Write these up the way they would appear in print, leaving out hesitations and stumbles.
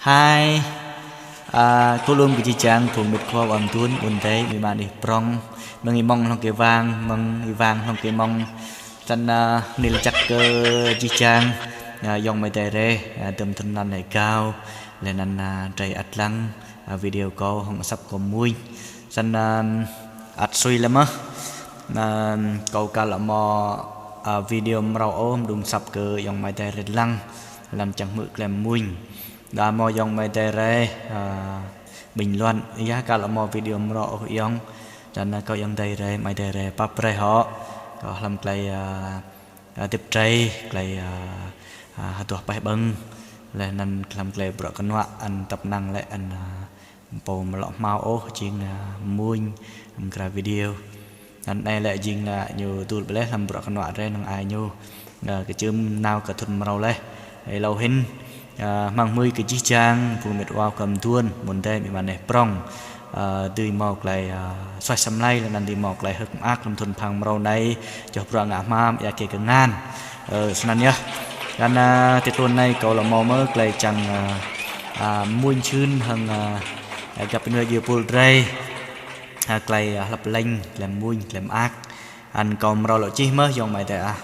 Hai cô luôn bị chàng cùng biệt khoa âm tuôn buồn tế bị bạn đi prong mừng mong lòng cái vang mừng vang lòng cái mong chân nil chắc cơ chi chàng dòng mấy tề rê tầm thân nan này cao lên ăn trái ắt lăng video có không sắp có mui chân ắt suy lắm á câu cả là mò video rau ôm đùng sắp cơ dòng mấy tề rê lăng làm chẳng mực làm mui đã mò dòng mấy tề rê bình luận giá cả là mò video rau dòng chân có dòng tề rê mấy tề rê bắp rê họ có làm cái tiếp trái cái tuột bài bưng là nên làm cái bữa con họa ăn tập năng lại ăn bầu mà lọ màu ô chuyện muôn cái video anh này lại riêng là nhiều tụi bé làm bữa con họa ra năng ai nhiều cái chấm nào cả thuần màu lên lâu hình mang mươi cái chiếc trang của mệt vào cầm tuôn muốn đây bị bạn này prong từ màu lại xoay xăm lay là nằm đi màu lại hực ác làm thuần phẳng màu này cho bữa ngã ma ya kể cái ngàn xin nhá gan tiết tuần này cậu là màu mơ lại chẳng muôn chun hơn gặp người nhiều bùn rây lại lập lệnh làm muôn làm ác anh còn màu lộ chi mới dòng mày tại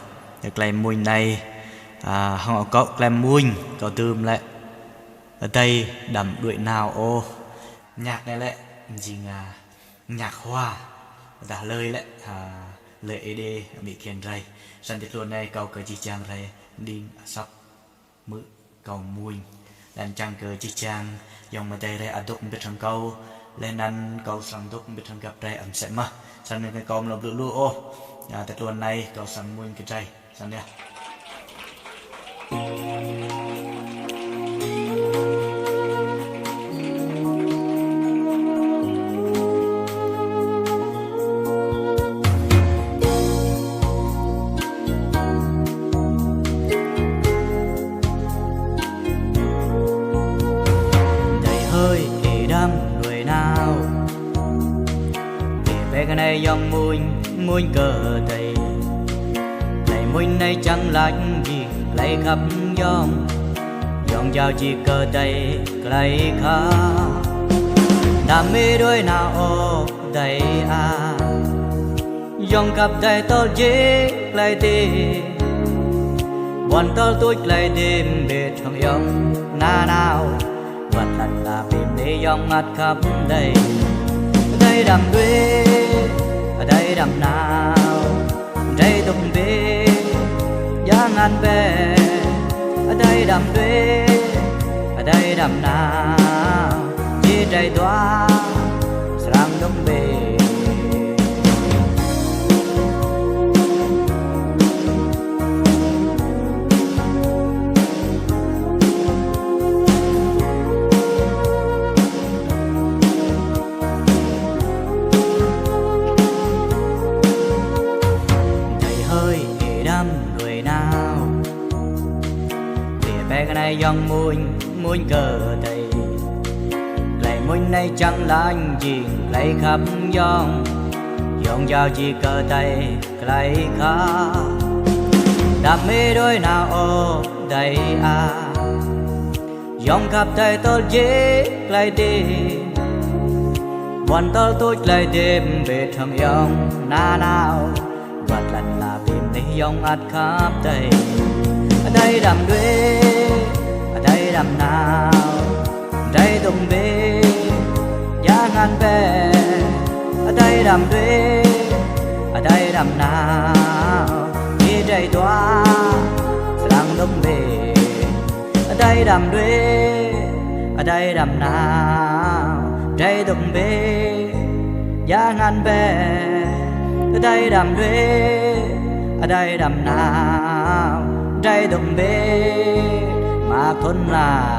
được lại muôn này họ có làm muôn có tươm lại ở đây đầm đuổi nào ô nhạc này lại gì nhạc hoa đã lời lại lời ed bị kiên ray sân tiết tuần này cậu cái chi trang ray đi sắp mự cầu mùi đàn trang cờ chi trang dòng mà đây đây đúc biết thằng câu lên ăn câu sang đúc biết thằng gặp đây ẩm sẽ mà sân cái câu lộc được luôn ô tiết tuần này câu sang mùi cái trai sân nha cái này dòng muôn cờ thầy này muôn này chẳng lạnh gì lấy khắp dòng chào chỉ cờ thầy lấy khá đam mê đôi nào ô thầy dòng cặp thầy tôi chỉ lấy tìm bọn tôi lấy tìm để thằng dòng na nào vật lần là tìm để dòng ngắt khắp đây đây đầm đuế ở đây đầm nào đây tung về giá ngàn về ở đây đầm đuế ở đây đầm nào chỉ đây toa sang đông về cái này dòng muôn cờ thầy lại muôn này chẳng là anh gì lấy khắp dòng chào chỉ cờ thầy lấy khá đam mê đôi nào ô đây dòng khắp thầy tôi chỉ lấy tìm bọn tôi lấy tìm về thằng dòng na nào vật lần là tìm thấy dòng ắt khắp thầy ở đây đầm đuế ở đây đầm nào đây tung về giá ngàn về ở đây đầm đuế ở đây đầm nào đi đây toa sang đông về ở đây đầm đuế ở đây đầm nào đây tung về giá ngàn về ở đây đầm đuế ở đây đầm nào đây đồng bê mà thôn là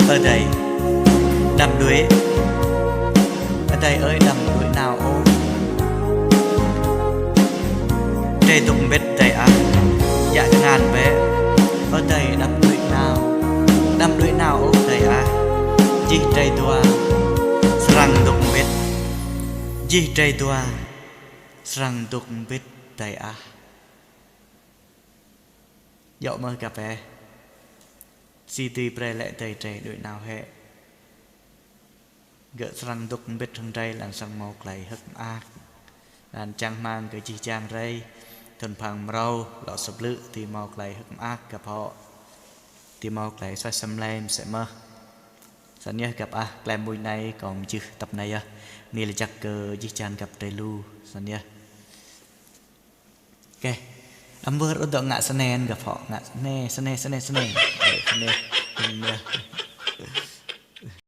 ở đây đầm đuế ở đây ơi đầm đuế nào ô đây tung bết đây dạ ngàn vé ở đây đầm đuế nào ô đây chỉ đây tua răng đục biết gì trời tua răng tục biết tay à dạo mơ cà phê si tì pre lệ tay trẻ đội nào hệ gỡ răng tục biết thằng trai làng sang màu lại hất ác đàn trang mang cái chi trang rây thần phàng rau lọ sập lự thì màu lại hất ác gặp họ thì màu lại xoay xăm lên sẽ mơ sẵn nhớ gặp làm mùi này còn chưa tập này nè là chắc cơ chi trang gặp trai lu sẵn nhớ ok âm vừa untuk ngak senen gặp họ ngak sene